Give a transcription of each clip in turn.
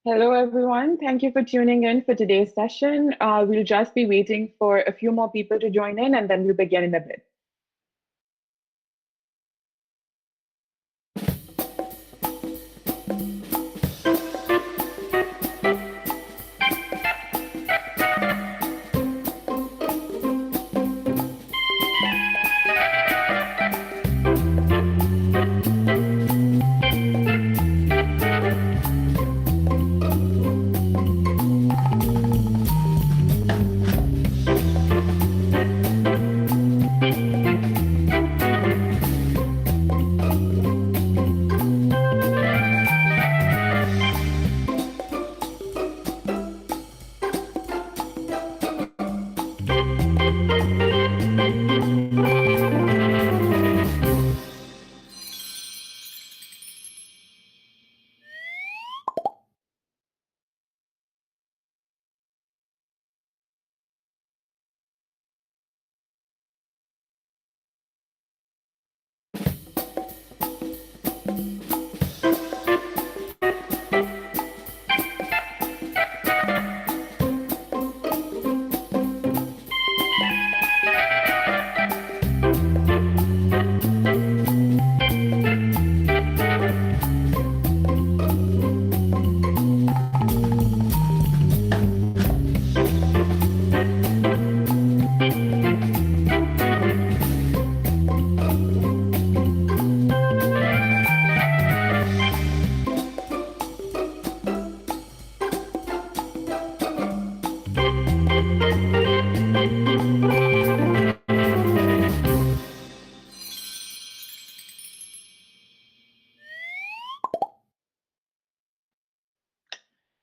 Hello, everyone. Thank you for tuning in for today's session. We'll just be waiting for a few more people to join in, and then we'll begin in a bit.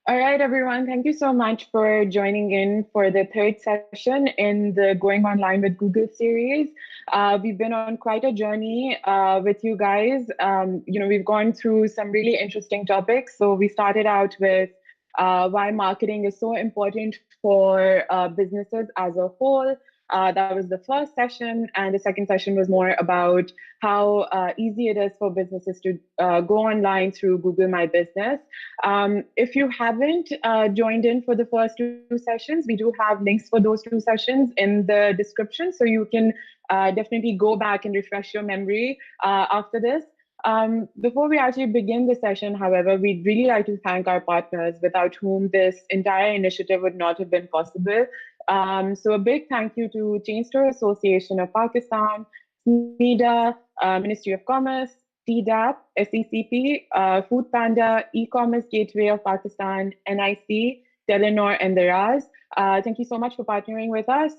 All right, everyone. Thank you so much for joining in for the third session in the Going Online with Google series. We've been on quite a journey with you guys. We've gone through some really interesting topics. So we started out with why marketing is so important for businesses as a whole. That was the first session, and the second session was more about how easy it is for businesses to go online through Google My Business. If you haven't joined in for the first two sessions, we do have links for those two sessions in the description, so you can definitely go back and refresh your memory after this. Before we actually begin the session, however, we'd really like to thank our partners without whom this entire initiative would not have been possible. So a big thank you to Chainstore Association of Pakistan, SMEDA, Ministry of Commerce, TDAP, SECP, foodpanda, Ecommerce Gateway of Pakistan, NIC, Telenor, and Daraz. Thank you so much for partnering with us.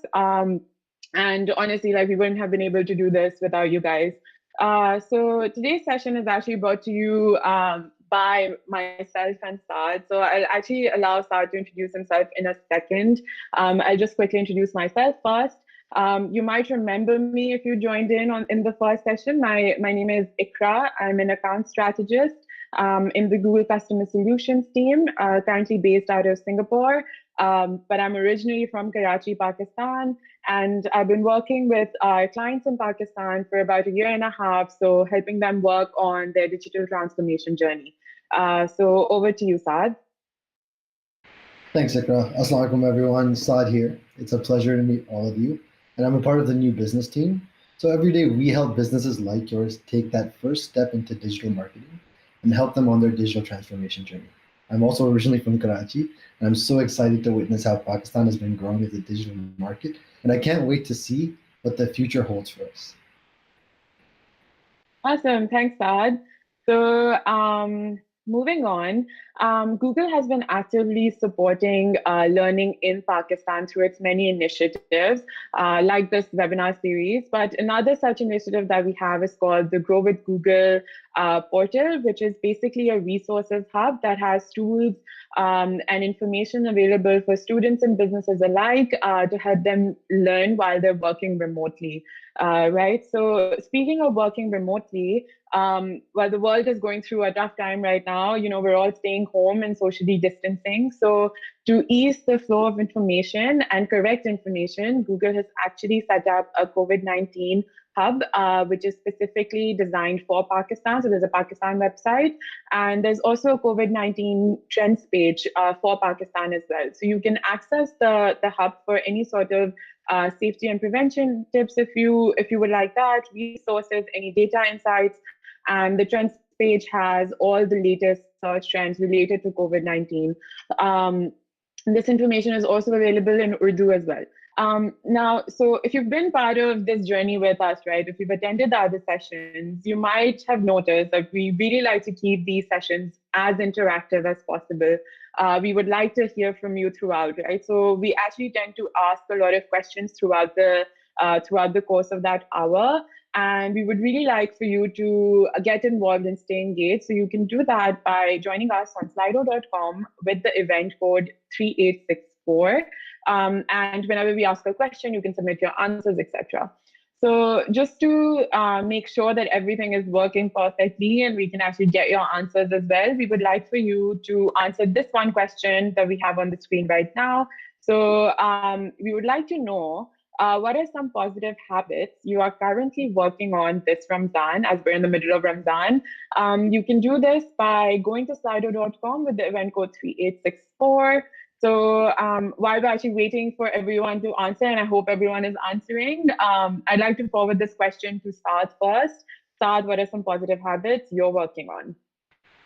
And honestly, we wouldn't have been able to do this without you guys. So today's session is actually brought to you by myself and Saad. So I'll actually allow Saad to introduce himself in a second. I'll just quickly introduce myself first. You might remember me if you joined in the first session. My name is Ikra. I'm an account strategist in the Google Customer Solutions team, currently based out of Singapore. But I'm originally from Karachi, Pakistan, and I've been working with our clients in Pakistan for about a year and a half, so helping them work on their digital transformation journey. So over to you, Saad. Thanks, Ikra. Assalamu alaikum, everyone. Saad here. It's a pleasure to meet all of you. And I'm a part of the new business team. So every day we help businesses like yours take that first step into digital marketing and help them on their digital transformation journey. I'm also originally from Karachi, and I'm so excited to witness how Pakistan has been growing as a digital market. And I can't wait to see what the future holds for us. Awesome. Thanks, Saad. So moving on, Google has been actively supporting learning in Pakistan through its many initiatives, like this webinar series. But another such initiative that we have is called the Grow with Google portal, which is basically a resources hub that has tools and information available for students and businesses alike to help them learn while they're working remotely. Right. So speaking of working remotely, while the world is going through a tough time right now, we're all staying home and socially distancing. So to ease the flow of information and correct information, Google has actually set up a COVID-19 hub, which is specifically designed for Pakistan. So there's a Pakistan website, and there's also a COVID-19 trends page for Pakistan as well. So you can access the hub for any sort of safety and prevention tips if you would like that, resources, any data insights, and the trends page has all the latest search trends related to COVID-19. This information is also available in Urdu as well. Now, so if you've been part of this journey with us, right, if you've attended the other sessions, you might have noticed that we really like to keep these sessions as interactive as possible. We would like to hear from you throughout, right? So we actually tend to ask a lot of questions throughout the course of that hour. And we would really like for you to get involved and stay engaged. So you can do that by joining us on slido.com with the event code 3864. And whenever we ask a question, you can submit your answers, etc. So just to make sure that everything is working perfectly and we can actually get your answers as well, we would like for you to answer this one question that we have on the screen right now. So we would like to know, what are some positive habits you are currently working on this Ramzan, as we're in the middle of Ramzan? You can do this by going to slido.com with the event code 3864. So while we're actually waiting for everyone to answer, and I hope everyone is answering, I'd like to forward this question to Saad first. Saad, what are some positive habits you're working on?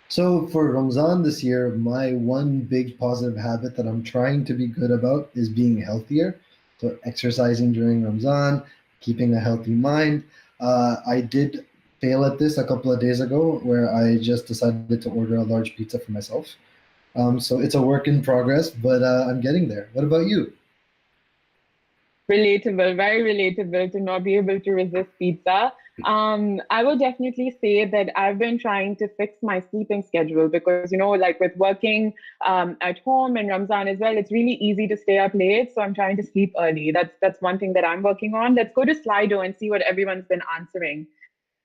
So for Ramzan this year, my one big positive habit that I'm trying to be good about is being healthier. So exercising during Ramzan, keeping a healthy mind. I did fail at this a couple of days ago where I just decided to order a large pizza for myself. So it's a work in progress, but I'm getting there. What about you? Relatable, very relatable to not be able to resist pizza. I would definitely say that I've been trying to fix my sleeping schedule because, like with working at home and Ramzan as well, it's really easy to stay up late. So I'm trying to sleep early. That's one thing that I'm working on. Let's go to Slido and see what everyone's been answering.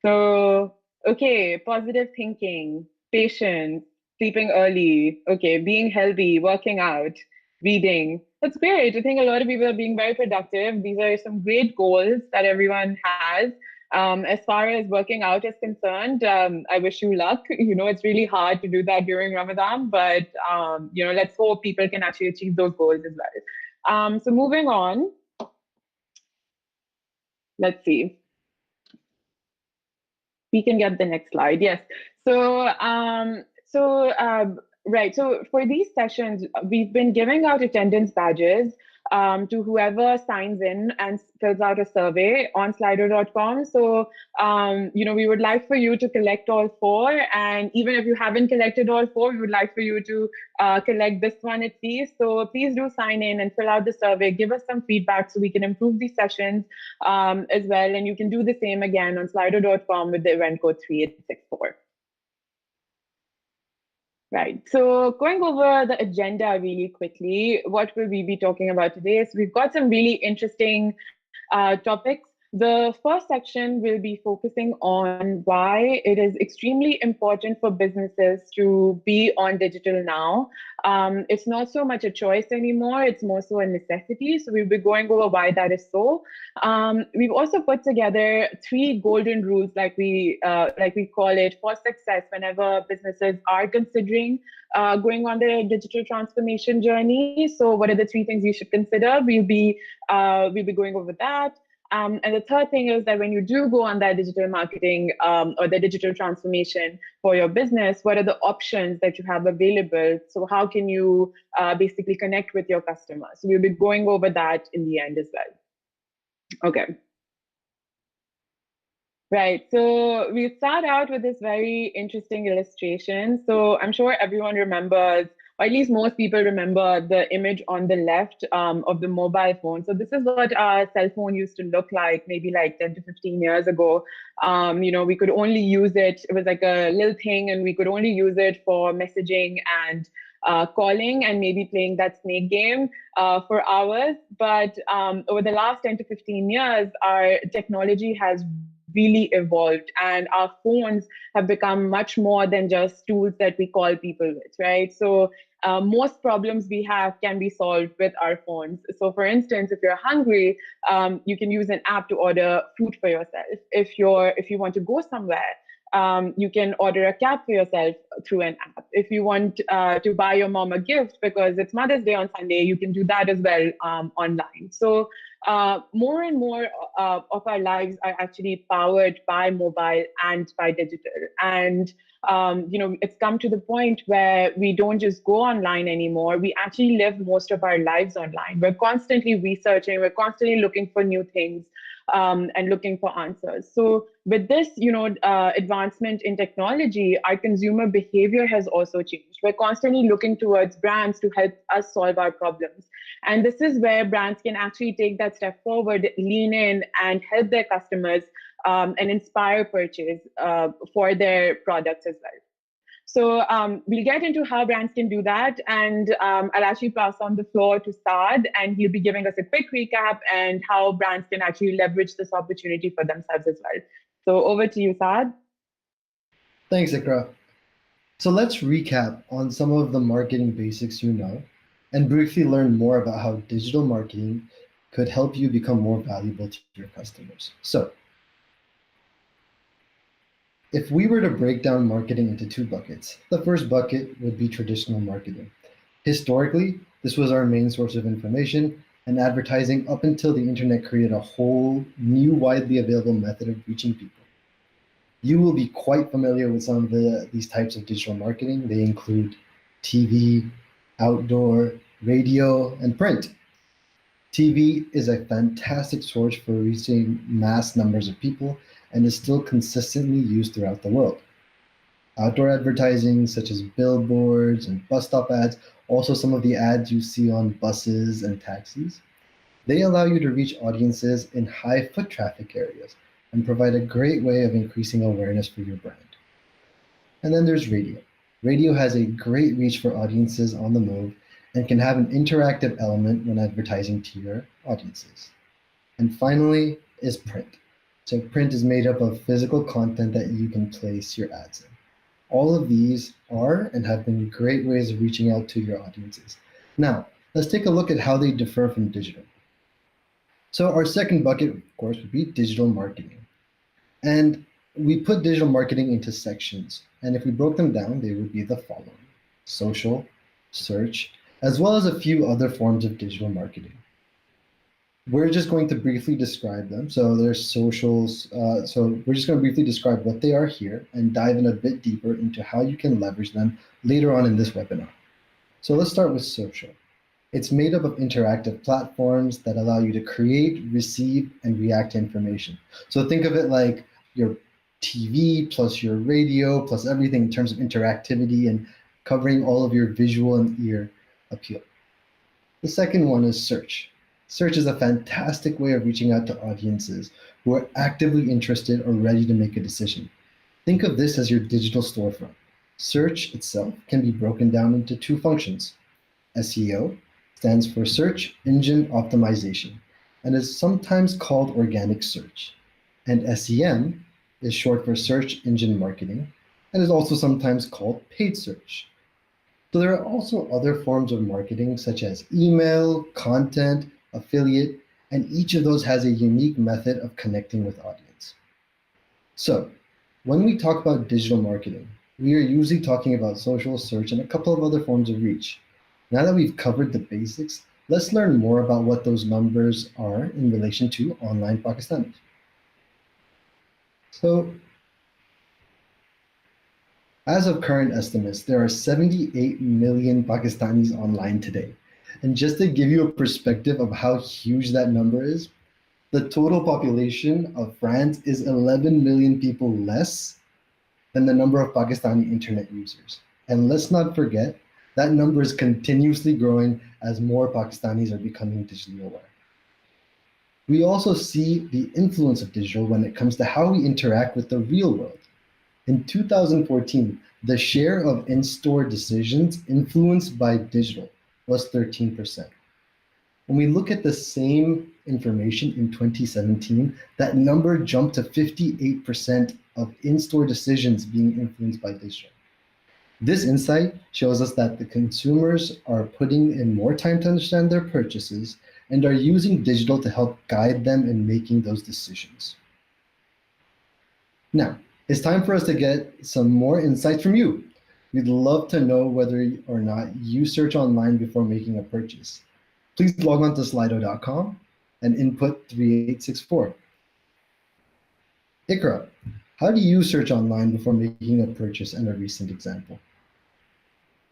So, okay, positive thinking, patience, sleeping early, okay, being healthy, working out, reading. That's great. I think a lot of people are being very productive. These are some great goals that everyone has. As far as working out is concerned, I wish you luck. It's really hard to do that during Ramadan, but let's hope people can actually achieve those goals as well. So moving on, let's see. We can get the next slide. Yes. So, right. So for these sessions, we've been giving out attendance badges to whoever signs in and fills out a survey on slido.com. So, we would like for you to collect all four. And even if you haven't collected all four, we would like for you to collect this one at least. So please do sign in and fill out the survey. Give us some feedback so we can improve these sessions as well. And you can do the same again on slido.com with the event code 3864. Right. So going over the agenda really quickly, what will we be talking about today? So we've got some really interesting topics. The first section will be focusing on why it is extremely important for businesses to be on digital now. It's not so much a choice anymore, it's more so a necessity. So we'll be going over why that is so. We've also put together 3 golden rules, like we call it, for success whenever businesses are considering going on their digital transformation journey. So what are the 3 things you should consider? We'll be going over that. And the third thing is that when you do go on that digital marketing or the digital transformation for your business, what are the options that you have available? So how can you basically connect with your customers? So we'll be going over that in the end as well. Okay. Right, so we start out with this very interesting illustration. So I'm sure everyone remembers, or at least most people remember, the image on the left of the mobile phone. So this is what our cell phone used to look like maybe like 10 to 15 years ago. We could only use it, it was like a little thing, and we could only use it for messaging and calling and maybe playing that snake game for hours. But over the last 10 to 15 years, our technology has really evolved, and our phones have become much more than just tools that we call people with, right? So most problems we have can be solved with our phones. So for instance, if you're hungry, you can use an app to order food for yourself. If you want to go somewhere, you can order a cab for yourself through an app. If you want to buy your mom a gift because it's Mother's Day on Sunday, you can do that as well online. So more and more of our lives are actually powered by mobile and by digital. And it's come to the point where we don't just go online anymore. We actually live most of our lives online. We're constantly researching. We're constantly looking for new things. And looking for answers. So with this, advancement in technology, our consumer behavior has also changed. We're constantly looking towards brands to help us solve our problems. And this is where brands can actually take that step forward, lean in, and help their customers and inspire purchase for their products as well. So we'll get into how brands can do that. And I'll actually pass on the floor to Saad, and he'll be giving us a quick recap and how brands can actually leverage this opportunity for themselves as well. So over to you, Saad. Thanks, Ikra. So let's recap on some of the marketing basics you know, and briefly learn more about how digital marketing could help you become more valuable to your customers. So if we were to break down marketing into two buckets, the first bucket would be traditional marketing. Historically, this was our main source of information and advertising up until the internet created a whole new widely available method of reaching people. You will be quite familiar with some of these types of digital marketing. They include TV, outdoor, radio, and print. TV is a fantastic source for reaching mass numbers of people and is still consistently used throughout the world. Outdoor advertising, such as billboards and bus stop ads, also some of the ads you see on buses and taxis, they allow you to reach audiences in high foot traffic areas and provide a great way of increasing awareness for your brand. And then there's radio. Radio has a great reach for audiences on the move and can have an interactive element when advertising to your audiences. And finally is print. So print is made up of physical content that you can place your ads in. All of these are and have been great ways of reaching out to your audiences. Now, let's take a look at how they differ from digital. So our second bucket, of course, would be digital marketing. And we put digital marketing into sections. And if we broke them down, they would be the following: social, search, as well as a few other forms of digital marketing. We're just going to briefly describe them. So there's socials. So we're just going to briefly describe what they are here and dive in a bit deeper into how you can leverage them later on in this webinar. So let's start with social. It's made up of interactive platforms that allow you to create, receive, and react to information. So think of it like your TV plus your radio plus everything in terms of interactivity and covering all of your visual and ear appeal. The second one is search. Search is a fantastic way of reaching out to audiences who are actively interested or ready to make a decision. Think of this as your digital storefront. Search itself can be broken down into two functions. SEO stands for Search Engine Optimization and is sometimes called organic search. And SEM is short for Search Engine Marketing and is also sometimes called paid search. So there are also other forms of marketing such as email, content, affiliate, and each of those has a unique method of connecting with audience. So when we talk about digital marketing, we are usually talking about social, search, and a couple of other forms of reach. Now that we've covered the basics, let's learn more about what those numbers are in relation to online Pakistanis. So as of current estimates, there are 78 million Pakistanis online today. And just to give you a perspective of how huge that number is, the total population of France is 11 million people less than the number of Pakistani internet users. And let's not forget, that number is continuously growing as more Pakistanis are becoming digitally aware. We also see the influence of digital when it comes to how we interact with the real world. In 2014, the share of in-store decisions influenced by digital was 13%. When we look at the same information in 2017, that number jumped to 58% of in-store decisions being influenced by digital. This insight shows us that the consumers are putting in more time to understand their purchases and are using digital to help guide them in making those decisions. Now, it's time for us to get some more insights from you. We'd love to know whether or not you search online before making a purchase. Please log on to slido.com and input 3864. Ikra, how do you search online before making a purchase and a recent example?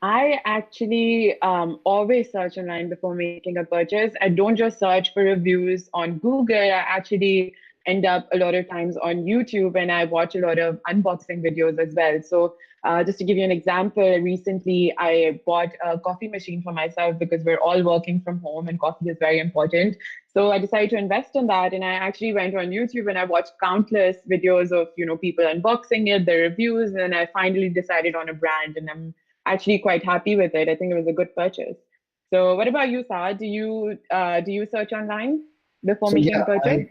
I actually always search online before making a purchase. I don't just search for reviews on Google. I actually end up a lot of times on YouTube, and I watch a lot of unboxing videos as well. So just to give you an example, recently I bought a coffee machine for myself because we're all working from home and coffee is very important. So I decided to invest in that, and I actually went on YouTube and I watched countless videos of people unboxing it, the reviews, and I finally decided on a brand, and I'm actually quite happy with it. I think it was a good purchase. So what about you, Saad? Do you search online before So making a yeah, purchase?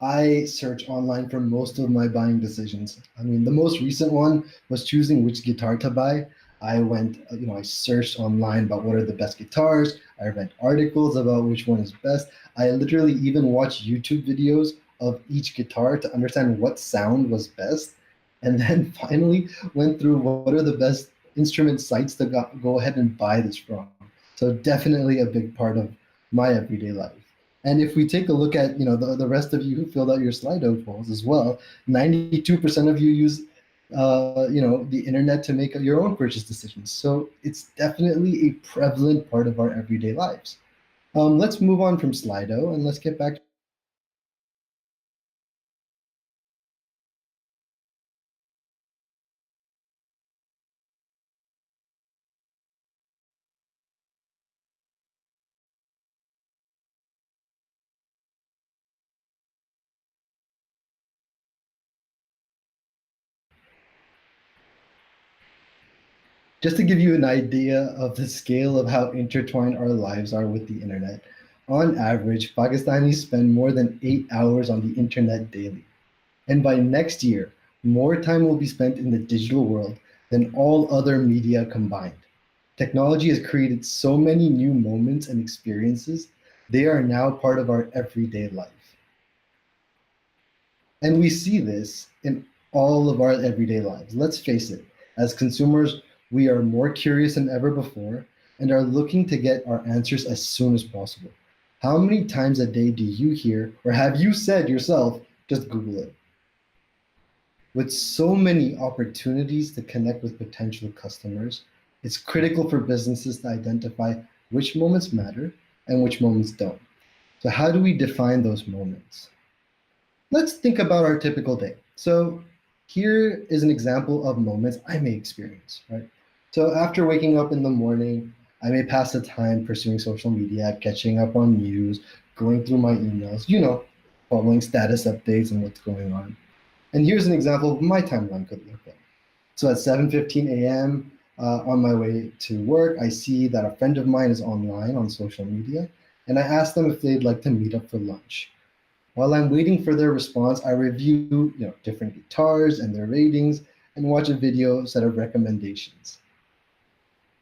I search online for most of my buying decisions. I mean, the most recent one was choosing which guitar to buy. I went, I searched online about what are the best guitars. I read articles about which one is best. I literally even watched YouTube videos of each guitar to understand what sound was best. And then finally went through what are the best instrument sites to go ahead and buy this from. So definitely a big part of my everyday life. And if we take a look at the rest of you who filled out your Slido polls as well, 92% of you use the internet to make your own purchase decisions. So it's definitely a prevalent part of our everyday lives. Let's move on from Slido and let's get back. Just to give you an idea of the scale of how intertwined our lives are with the internet, on average, Pakistanis spend more than 8 hours on the internet daily. And by next year, more time will be spent in the digital world than all other media combined. Technology has created so many new moments and experiences, they are now part of our everyday life. And we see this in all of our everyday lives. Let's face it, as consumers, we are more curious than ever before and are looking to get our answers as soon as possible. How many times a day do you hear, or have you said yourself, just Google it? With so many opportunities to connect with potential customers, it's critical for businesses to identify which moments matter and which moments don't. So, how do we define those moments? Let's think about our typical day. So, here is an example of moments I may experience, right? So, after waking up in the morning, I may pass the time pursuing social media, catching up on news, going through my emails, following status updates and what's going on. And here's an example of my timeline could look like. So at 7:15 a.m. On my way to work, I see that a friend of mine is online on social media, and I ask them if they'd like to meet up for lunch. While I'm waiting for their response, I review different guitars and their ratings and watch a video set of recommendations.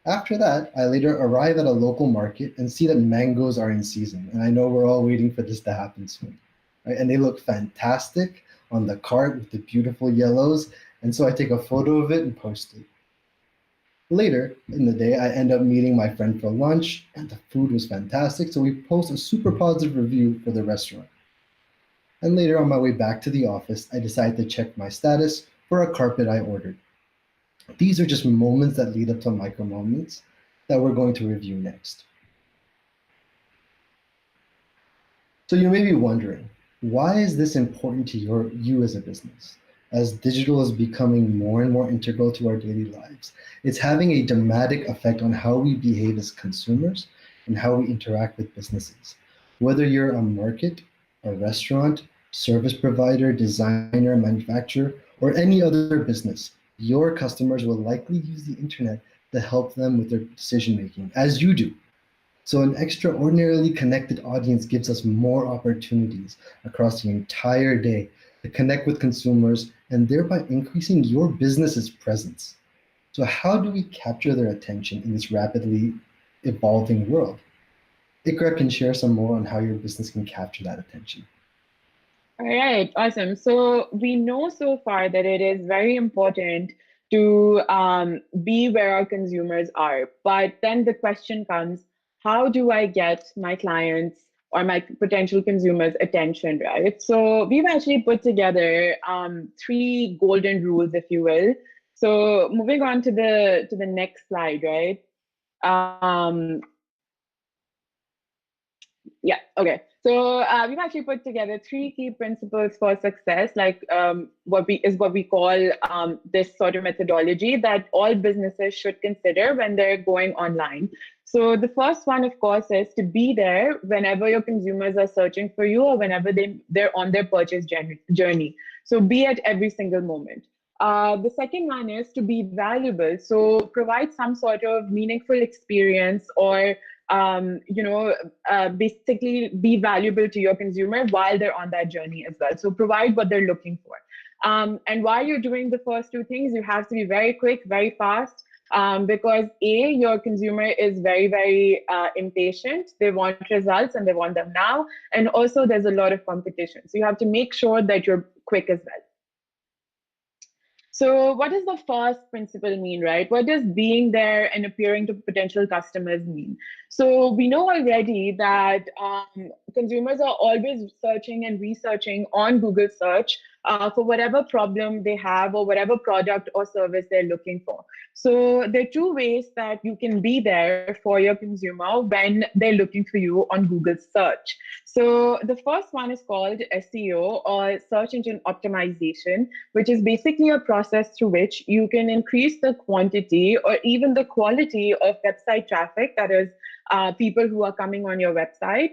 After that, I later arrive at a local market and see that mangoes are in season, and I know we're all waiting for this to happen soon. Right? And they look fantastic on the cart with the beautiful yellows, and so I take a photo of it and post it. Later in the day, I end up meeting my friend for lunch, and the food was fantastic, so we post a super positive review for the restaurant. And later on my way back to the office, I decide to check my status for a carpet I ordered. These are just moments that lead up to micro moments that we're going to review next. So you may be wondering, why is this important to you as a business? As digital is becoming more and more integral to our daily lives, it's having a dramatic effect on how we behave as consumers and how we interact with businesses. Whether you're a market, a restaurant, service provider, designer, manufacturer, or any other business, your customers will likely use the internet to help them with their decision making, as you do. So an extraordinarily connected audience gives us more opportunities across the entire day to connect with consumers and thereby increasing your business's presence. So how do we capture their attention in this rapidly evolving world? Ikra can share some more on how your business can capture that attention. All right, awesome. So we know so far that it is very important to be where our consumers are. But then the question comes, how do I get my clients or my potential consumers' attention, right? So we've actually put together three golden rules, if you will. So moving on to the next slide, right? Um, Yeah, okay. So we've actually put together three key principles for success, like what we call this sort of methodology that all businesses should consider when they're going online. So the first one, of course, is to be there whenever your consumers are searching for you or whenever they're on their purchase journey. So be at every single moment. The second one is to be valuable. So provide some sort of meaningful experience or basically be valuable to your consumer while they're on that journey as well. So provide what they're looking for. And while you're doing the first two things, you have to be very quick, very fast, because your consumer is very, very impatient. They want results and they want them now. And also there's a lot of competition. So you have to make sure that you're quick as well. So what does the first principle mean, right? What does being there and appearing to potential customers mean? So we know already that consumers are always searching and researching on Google search for whatever problem they have or whatever product or service they're looking for. So there are two ways that you can be there for your consumer when they're looking for you on Google search. So the first one is called SEO, or search engine optimization, which is basically a process through which you can increase the quantity or even the quality of website traffic, that is people who are coming on your website,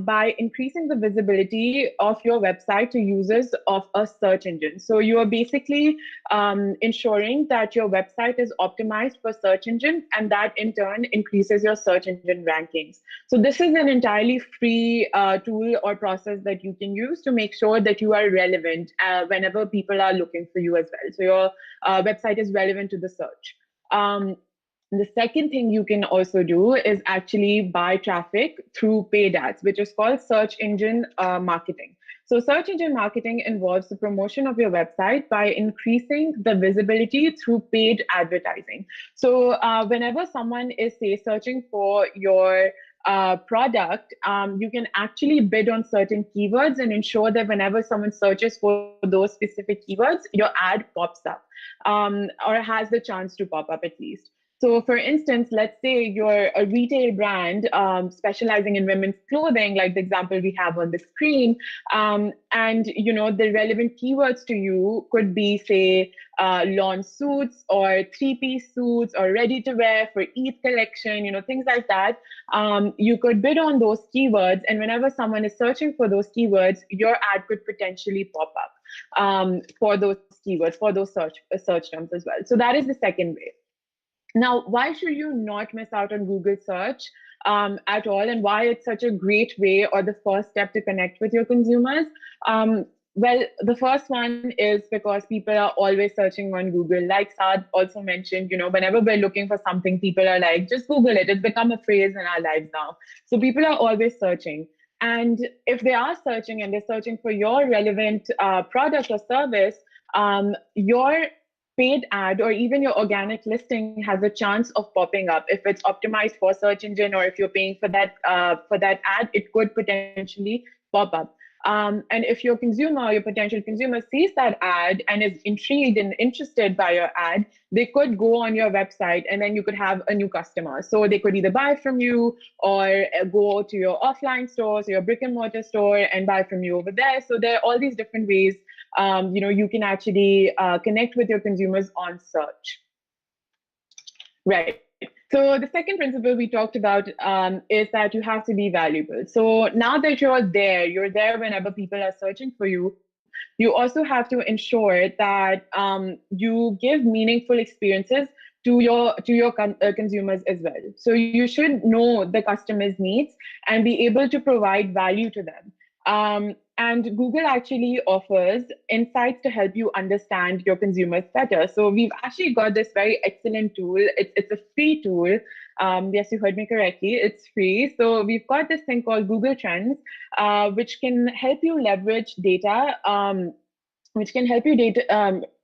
by increasing the visibility of your website to users of a search engine. So you are basically ensuring that your website is optimized for search engine, and that in turn increases your search engine rankings. So this is an entirely free tool or process that you can use to make sure that you are relevant whenever people are looking for you as well. So your website is relevant to the search. The second thing you can also do is actually buy traffic through paid ads, which is called search engine marketing. So search engine marketing involves the promotion of your website by increasing the visibility through paid advertising. So whenever someone is, say, searching for your product, you can actually bid on certain keywords and ensure that whenever someone searches for those specific keywords, your ad pops up or has the chance to pop up at least. So for instance, let's say you're a retail brand specializing in women's clothing, like the example we have on the screen, and the relevant keywords to you could be, say, lawn suits or three-piece suits or ready-to-wear for Eid collection, things like that. You could bid on those keywords, and whenever someone is searching for those keywords, your ad could potentially pop up for those keywords, for those search terms as well. So that is the second way. Now, why should you not miss out on Google search at all, and why it's such a great way or the first step to connect with your consumers? Well, the first one is because people are always searching on Google. Like Saad also mentioned, whenever we're looking for something, people are like, just Google it. It's become a phrase in our lives now. So people are always searching. And if they are searching and they're searching for your relevant product or service, your paid ad or even your organic listing has a chance of popping up. If it's optimized for search engine, or if you're paying for that ad, it could potentially pop up. And if your potential consumer sees that ad and is intrigued and interested by your ad, they could go on your website, and then you could have a new customer. So they could either buy from you or go to your offline store, so your brick and mortar store, and buy from you over there. So there are all these different ways you can actually connect with your consumers on search. Right. So the second principle we talked about is that you have to be valuable. So now that you're there whenever people are searching for you. You also have to ensure that you give meaningful experiences to your consumers as well. So you should know the customer's needs and be able to provide value to them. And Google actually offers insights to help you understand your consumers better. So we've actually got this very excellent tool. It's a free tool. Yes, you heard me correctly. It's free. So we've got this thing called Google Trends, which can help you leverage data. Which can help you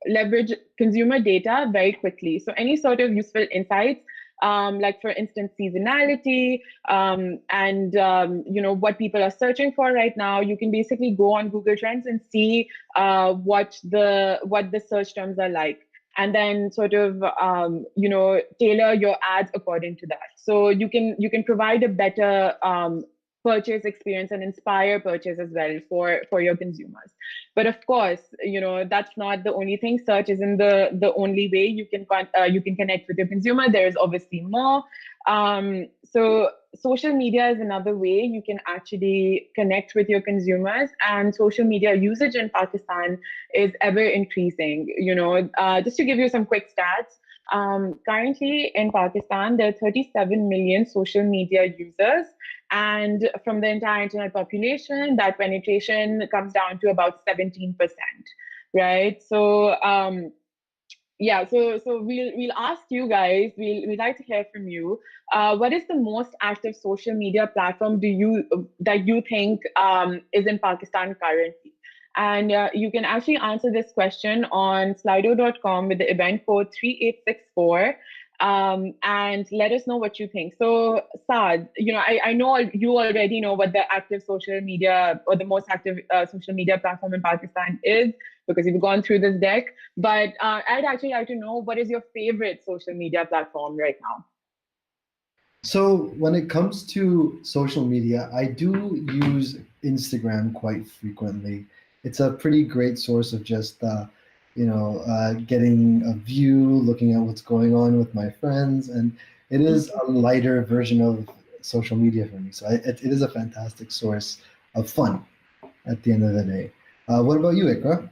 leverage consumer data very quickly. So any sort of useful insights, like for instance, seasonality, and what people are searching for right now, you can basically go on Google Trends and see what the search terms are like, and then sort of tailor your ads according to that. So you can provide a better purchase experience and inspire purchase as well for your consumers. But of course, that's not the only thing. Search isn't the only way you can connect with your consumer. There is obviously more. So social media is another way you can actually connect with your consumers, and social media usage in Pakistan is ever increasing. Just to give you some quick stats, currently in Pakistan, there are 37 million social media users. And from the entire internet population, that penetration comes down to about 17%, right? So yeah, so we'll ask you guys. We'd like to hear from you. What is the most active social media platform that you think is in Pakistan currently? And you can actually answer this question on slido.com with the event code 3864. And let us know what you think. So, Saad, I know you already know what the active social media or the most active social media platform in Pakistan is, because you've gone through this deck. But I'd actually like to know, what is your favorite social media platform right now? So when it comes to social media, I do use Instagram quite frequently. It's a pretty great source of just getting a view, looking at what's going on with my friends, and it is a lighter version of social media for me. So it is a fantastic source of fun at the end of the day. What about you, Ikra?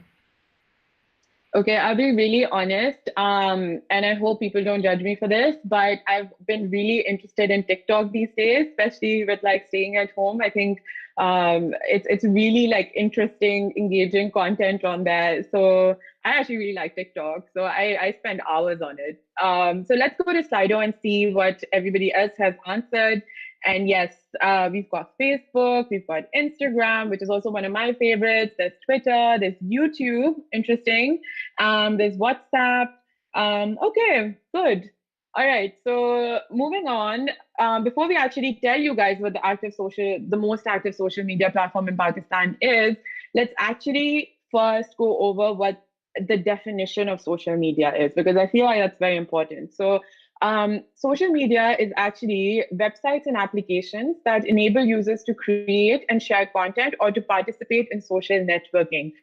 Okay, I'll be really honest, and I hope people don't judge me for this, but I've been really interested in TikTok these days, especially with like staying at home. I think it's really like interesting, engaging content on there. So I actually really like TikTok. So I spend hours on it. So let's go to Slido and see what everybody else has answered. And yes, we've got Facebook, we've got Instagram, which is also one of my favorites. There's Twitter, there's YouTube, interesting. There's WhatsApp. Okay, good. All right, so moving on. Before we actually tell you guys what the most active social media platform in Pakistan is, let's actually first go over what the definition of social media is, because I feel like that's very important. So social media is actually websites and applications that enable users to create and share content or to participate in social networking.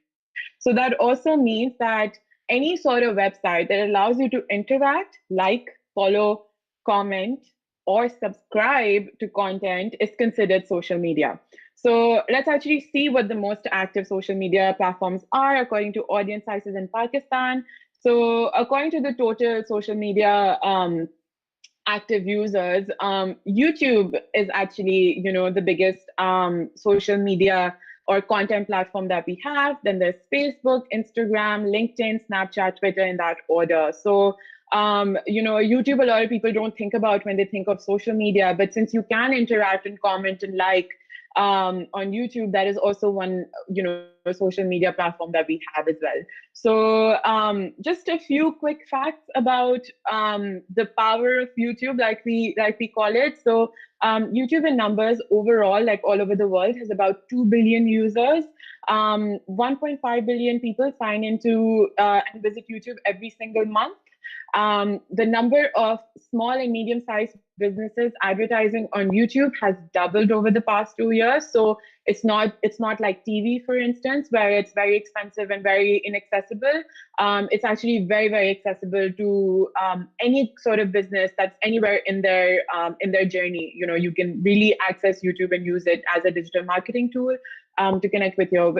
So that also means that any sort of website that allows you to interact, like, follow, comment, or subscribe to content is considered social media. So let's actually see what the most active social media platforms are according to audience sizes in Pakistan. So according to the total social media active users, YouTube is actually, the biggest social media or content platform that we have. Then there's Facebook, Instagram, LinkedIn, Snapchat, Twitter, in that order. So YouTube, a lot of people don't think about when they think of social media, but since you can interact and comment and like on YouTube, that is also one, social media platform that we have as well. So just a few quick facts about the power of YouTube, like we call it. So YouTube in numbers overall, like all over the world, has about 2 billion users. 1.5 billion people sign into and visit YouTube every single month. The number of small and medium-sized businesses advertising on YouTube has doubled over the past 2 years. So it's not like TV, for instance, where it's very expensive and very inaccessible. It's actually very, very accessible to any sort of business that's anywhere in their journey. You can really access YouTube and use it as a digital marketing tool to connect with your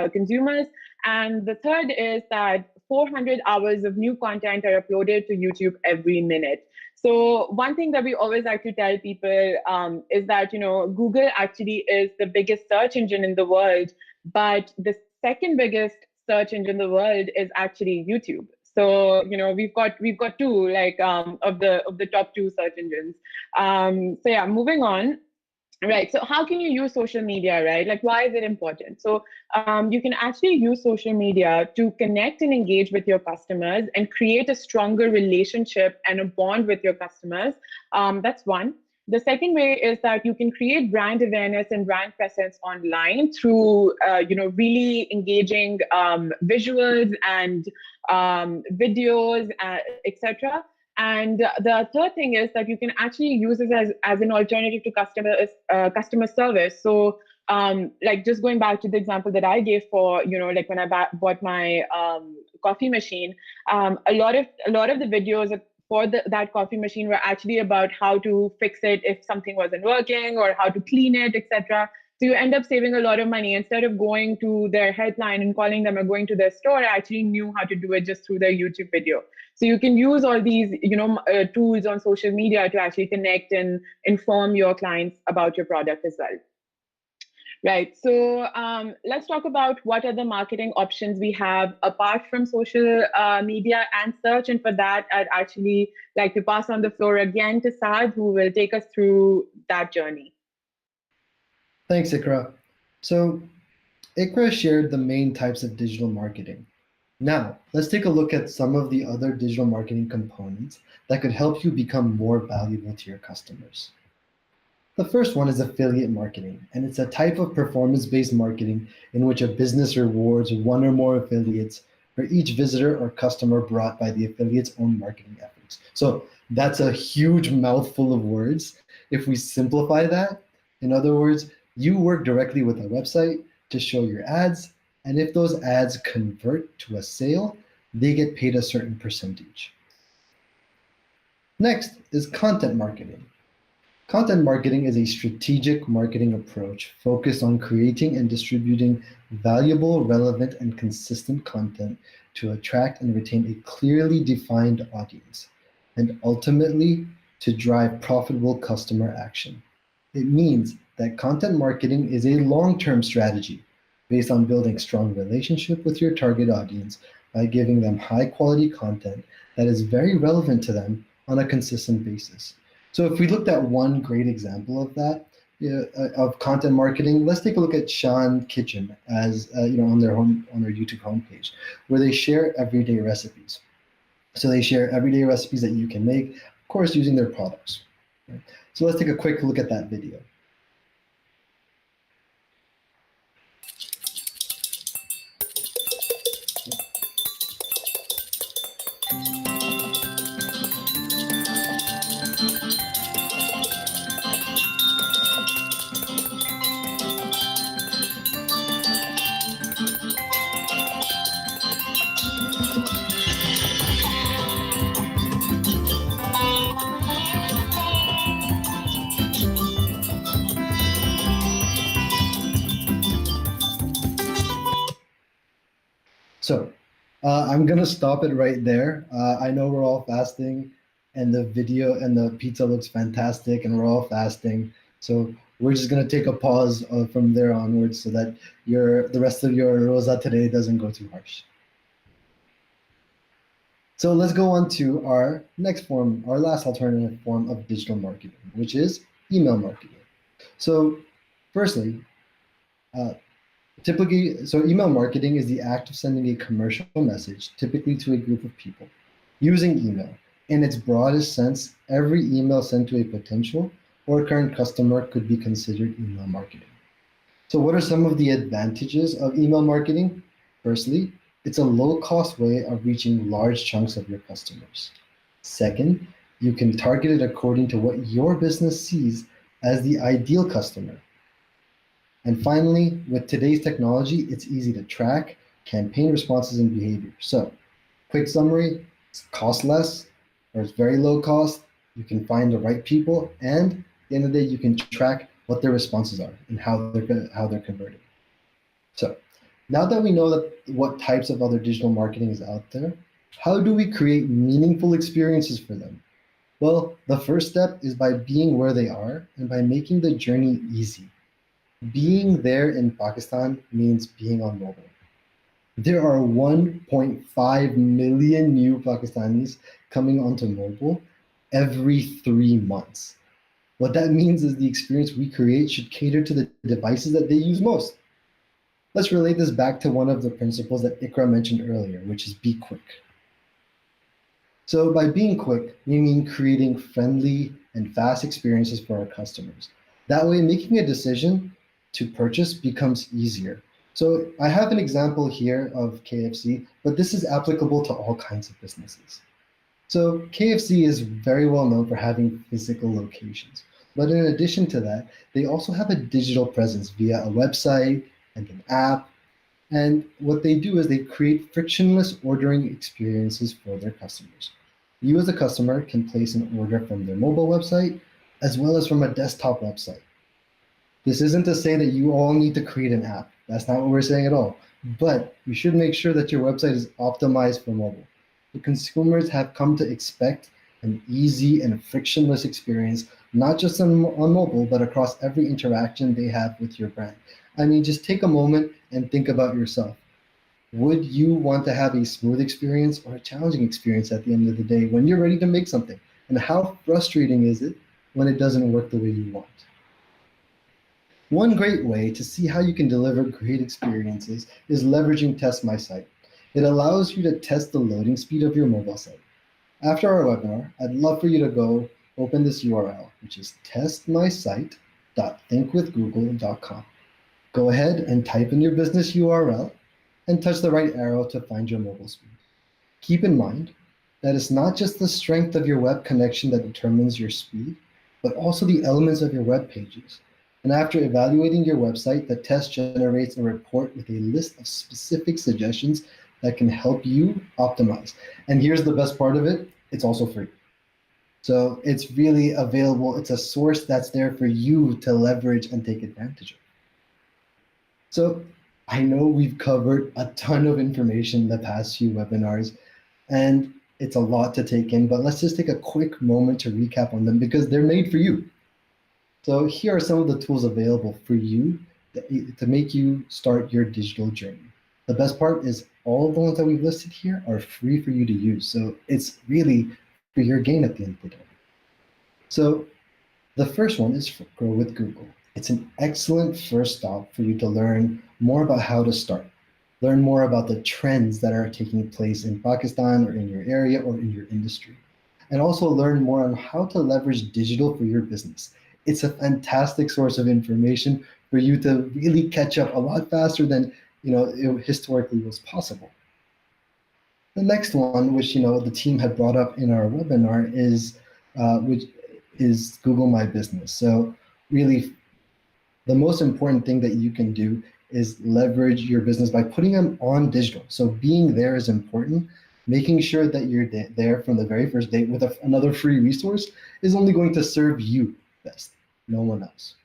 consumers. And the third is that 400 hours of new content are uploaded to YouTube every minute. So one thing that we always like to tell people is that, Google actually is the biggest search engine in the world, but the second biggest search engine in the world is actually YouTube. So, we've got two, like, of the top two search engines. So yeah, moving on. Right. So how can you use social media, right? Like, why is it important? So you can actually use social media to connect and engage with your customers and create a stronger relationship and a bond with your customers. That's one. The second way is that you can create brand awareness and brand presence online through, really engaging visuals and videos, etc. And the third thing is that you can actually use it as an alternative to customer service. So, like, just going back to the example that I gave for, like when I bought my coffee machine, a lot of the videos for that coffee machine were actually about how to fix it if something wasn't working, or how to clean it, etc. So you end up saving a lot of money. Instead of going to their helpline and calling them or going to their store, I actually knew how to do it just through their YouTube video. So you can use all these, tools on social media to actually connect and inform your clients about your product as well. Right. So let's talk about what other marketing options we have apart from social media and search. And for that, I'd actually like to pass on the floor again to Saad, who will take us through that journey. Thanks, Ikra. So Ikra shared the main types of digital marketing. Now, let's take a look at some of the other digital marketing components that could help you become more valuable to your customers. The first one is affiliate marketing, and it's a type of performance-based marketing in which a business rewards one or more affiliates for each visitor or customer brought by the affiliate's own marketing efforts. So that's a huge mouthful of words. If we simplify that, in other words, you work directly with a website to show your ads, and if those ads convert to a sale, they get paid a certain percentage. Next is content marketing. Content marketing is a strategic marketing approach focused on creating and distributing valuable, relevant, and consistent content to attract and retain a clearly defined audience, and ultimately to drive profitable customer action. It means that content marketing is a long-term strategy based on building strong relationship with your target audience by giving them high-quality content that is very relevant to them on a consistent basis. So if we looked at one great example of that, of content marketing, let's take a look at Shan Kitchen as on their YouTube homepage, where they share everyday recipes. So they share everyday recipes that you can make, of course, using their products. Right? So let's take a quick look at that video. So I'm going to stop it right there. I know we're all fasting, and the video and the pizza looks fantastic, and we're all fasting. So we're just going to take a pause from there onwards so that the rest of your rosa today doesn't go too harsh. So let's go on to our next form, our last alternative form of digital marketing, which is email marketing. So firstly, email marketing is the act of sending a commercial message, typically to a group of people, using email. In its broadest sense, every email sent to a potential or current customer could be considered email marketing. So what are some of the advantages of email marketing? Firstly, it's a low-cost way of reaching large chunks of your customers. Second, you can target it according to what your business sees as the ideal customer. And finally, with today's technology, it's easy to track campaign responses and behavior. So, quick summary, it's cost less, or it's very low cost. You can find the right people, and at the end of the day, you can track what their responses are and how they're converting. So, Now that we know that what types of other digital marketing is out there, how do we create meaningful experiences for them? Well, the first step is by being where they are and by making the journey easy. Being there in Pakistan means being on mobile. There are 1.5 million new Pakistanis coming onto mobile every 3 months. What that means is the experience we create should cater to the devices that they use most. Let's relate this back to one of the principles that Ikra mentioned earlier, which is be quick. So by being quick, we mean creating friendly and fast experiences for our customers. That way, making a decision to purchase becomes easier. So I have an example here of KFC, but this is applicable to all kinds of businesses. So KFC is very well known for having physical locations. But in addition to that, they also have a digital presence via a website and an app. And what they do is they create frictionless ordering experiences for their customers. You as a customer can place an order from their mobile website as well as from a desktop website. This isn't to say that you all need to create an app. That's not what we're saying at all. But you should make sure that your website is optimized for mobile. The consumers have come to expect an easy and frictionless experience, not just on mobile, but across every interaction they have with your brand. I mean, just take a moment and think about yourself. Would you want to have a smooth experience or a challenging experience at the end of the day when you're ready to make something? And how frustrating is it when it doesn't work the way you want? One great way to see how you can deliver great experiences is leveraging Test My Site. It allows you to test the loading speed of your mobile site. After our webinar, I'd love for you to go open this URL, which is testmysite.thinkwithgoogle.com. Go ahead and type in your business URL and touch the right arrow to find your mobile speed. Keep in mind that it's not just the strength of your web connection that determines your speed, but also the elements of your web pages. And after evaluating your website, the test generates a report with a list of specific suggestions that can help you optimize. And here's the best part of it, it's also free. So it's really available. It's a source that's there for you to leverage and take advantage of. So I know we've covered a ton of information in the past few webinars, and it's a lot to take in, but let's just take a quick moment to recap on them because they're made for you. So here are some of the tools available for you to make you start your digital journey. The best part is all of the ones that we've listed here are free for you to use. So it's really for your gain at the end of the day. So the first one is Grow with Google. It's an excellent first stop for you to learn more about how to start. Learn more about the trends that are taking place in Pakistan or in your area or in your industry. And also learn more on how to leverage digital for your business. It's a fantastic source of information for you to really catch up a lot faster than it historically was possible. The next one, which the team had brought up in our webinar, is Google My Business. So really, the most important thing that you can do is leverage your business by putting them on digital. So being there is important. Making sure that you're there from the very first day with another free resource is only going to serve you best, no one else.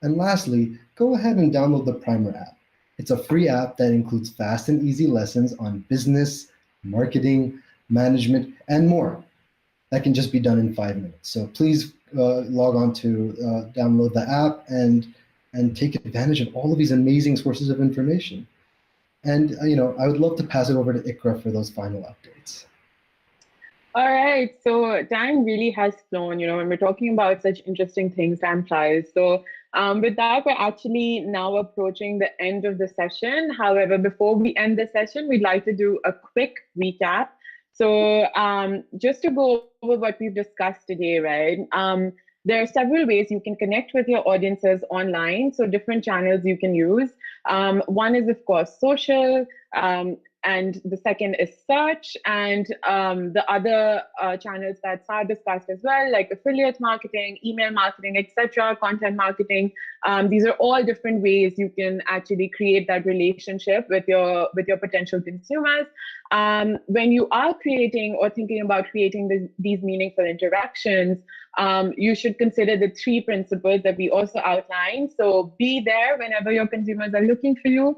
And lastly, go ahead and download the Primer app. It's a free app that includes fast and easy lessons on business, marketing, management, and more. That can just be done in 5 minutes. So please log on to download the app and take advantage of all of these amazing sources of information. And I would love to pass it over to Ikra for those final updates. All right, so time really has flown, when we're talking about such interesting things, time flies. So with that, we're actually now approaching the end of the session. However, before we end the session, we'd like to do a quick recap. So just to go over what we've discussed today, right? There are several ways you can connect with your audiences online. So different channels you can use. One is, of course, social. And the second is search, and the other channels that Saad discussed as well, like affiliate marketing, email marketing, etc., content marketing. These are all different ways you can actually create that relationship with your potential consumers. When you are creating or thinking about creating these meaningful interactions, you should consider the 3 principles that we also outlined. So be there whenever your consumers are looking for you.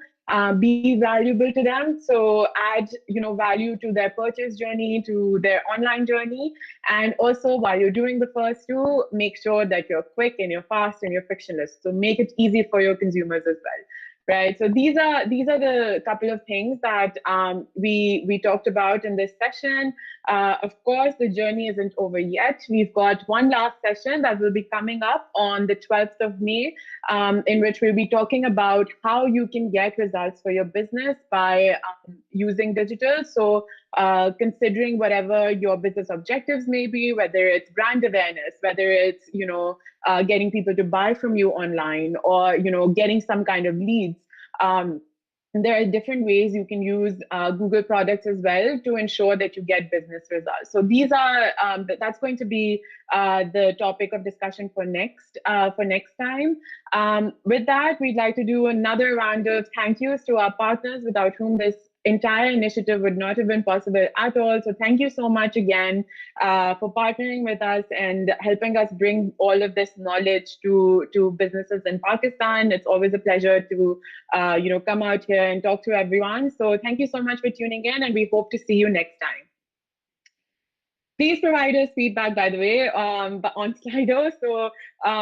be valuable to them. So add, value to their purchase journey, to their online journey. And also while you're doing the first two, make sure that you're quick and you're fast and you're frictionless. So make it easy for your consumers as well. Right. So these are the couple of things that we talked about in this session. Of course, the journey isn't over yet. We've got one last session that will be coming up on the 12th of May, in which we'll be talking about how you can get results for your business by using digital. So considering whatever your business objectives may be, whether it's brand awareness, whether it's, getting people to buy from you online, or, getting some kind of leads. There are different ways you can use Google products as well to ensure that you get business results. So these are that's going to be the topic of discussion for next time. With that, we'd like to do another round of thank yous to our partners, without whom this entire initiative would not have been possible at all. So thank you so much again for partnering with us and helping us bring all of this knowledge to businesses in Pakistan. It's always a pleasure to come out here and talk to everyone. So thank you so much for tuning in, and we hope to see you next time. Please provide us feedback, by the way, on Slido. So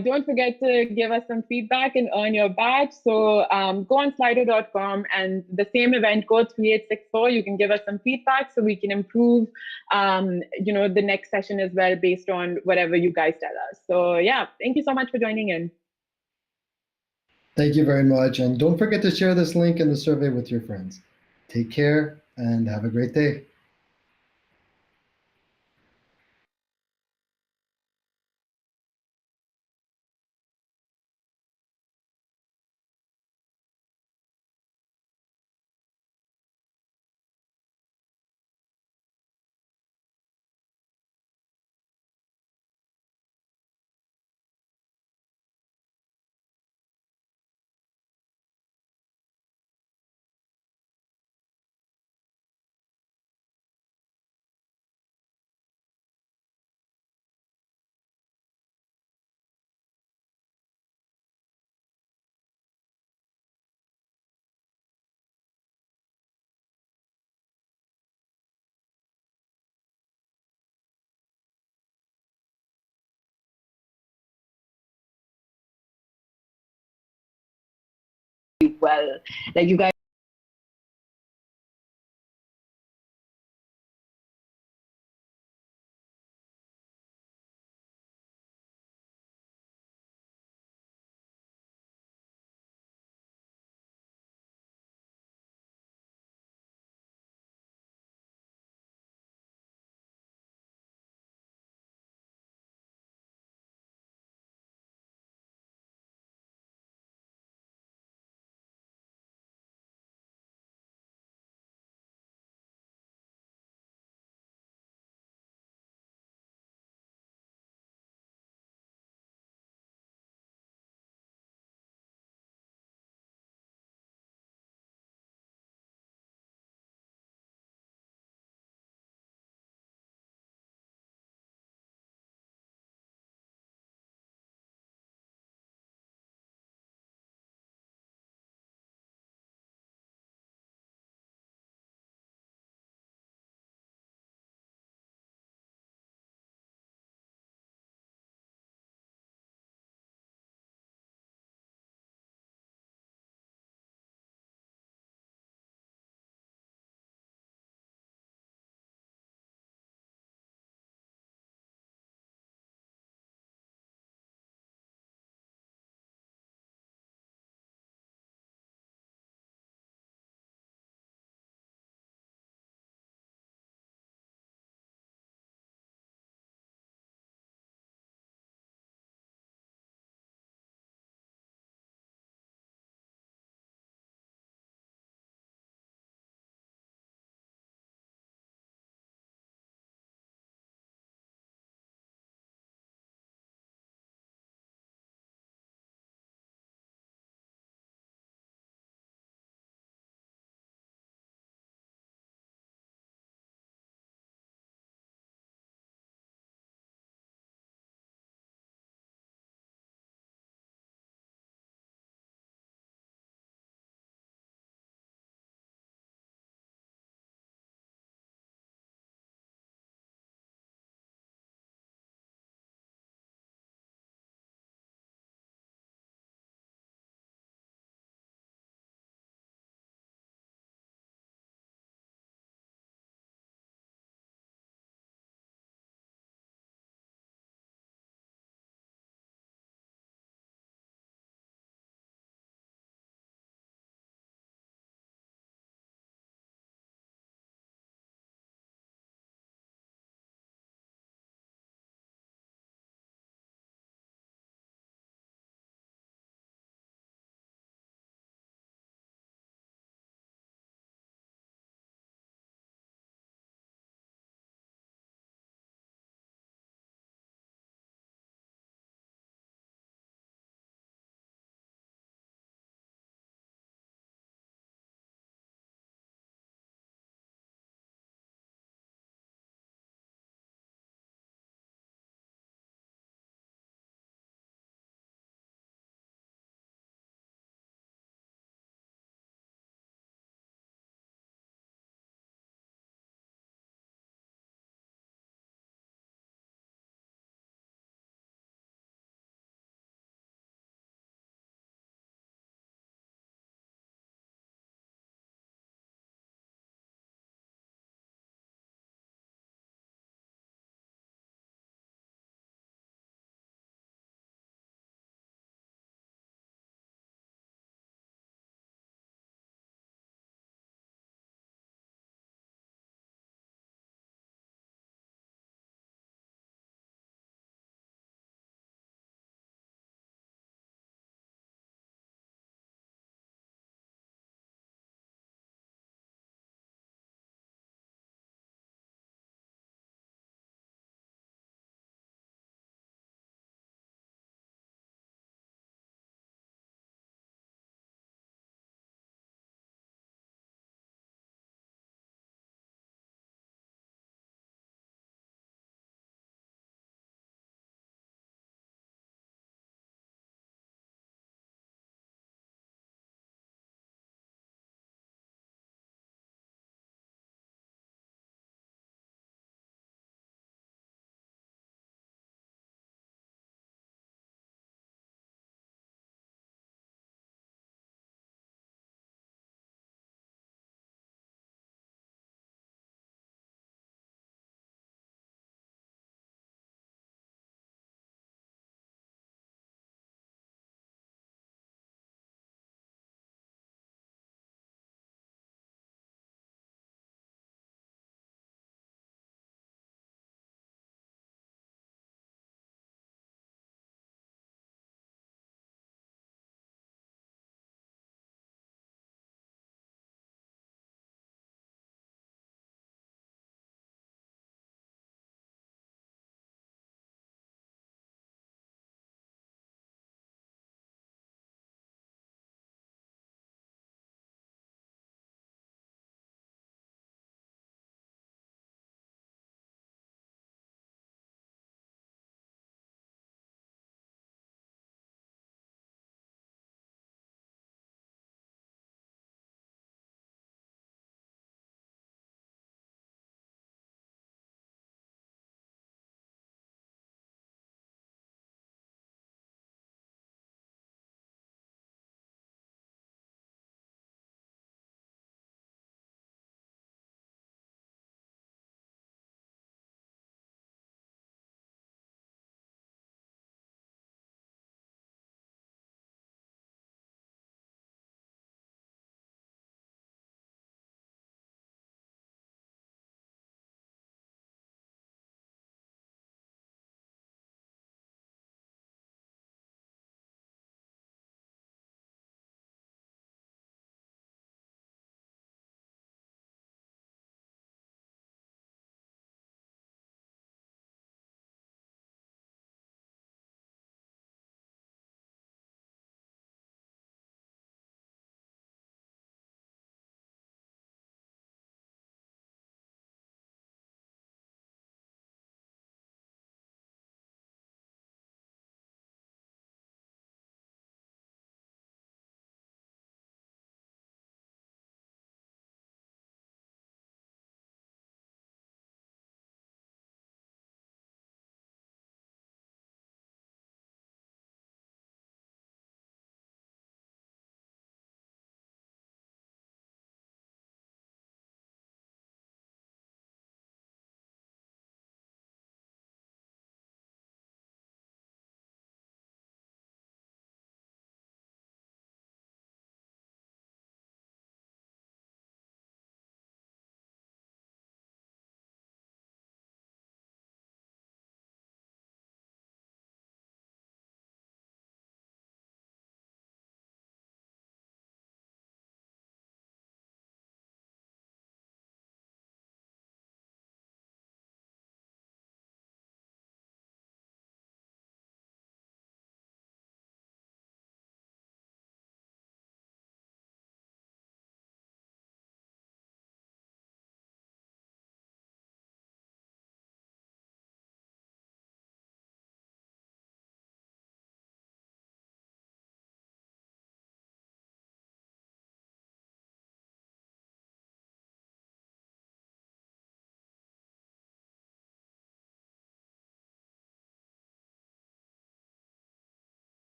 don't forget to give us some feedback and earn your badge. So go on slido.com, and the same event code 3864, you can give us some feedback so we can improve, the next session as well based on whatever you guys tell us. So yeah, thank you so much for joining in. Thank you very much. And don't forget to share this link in the survey with your friends. Take care and have a great day. Well, like you guys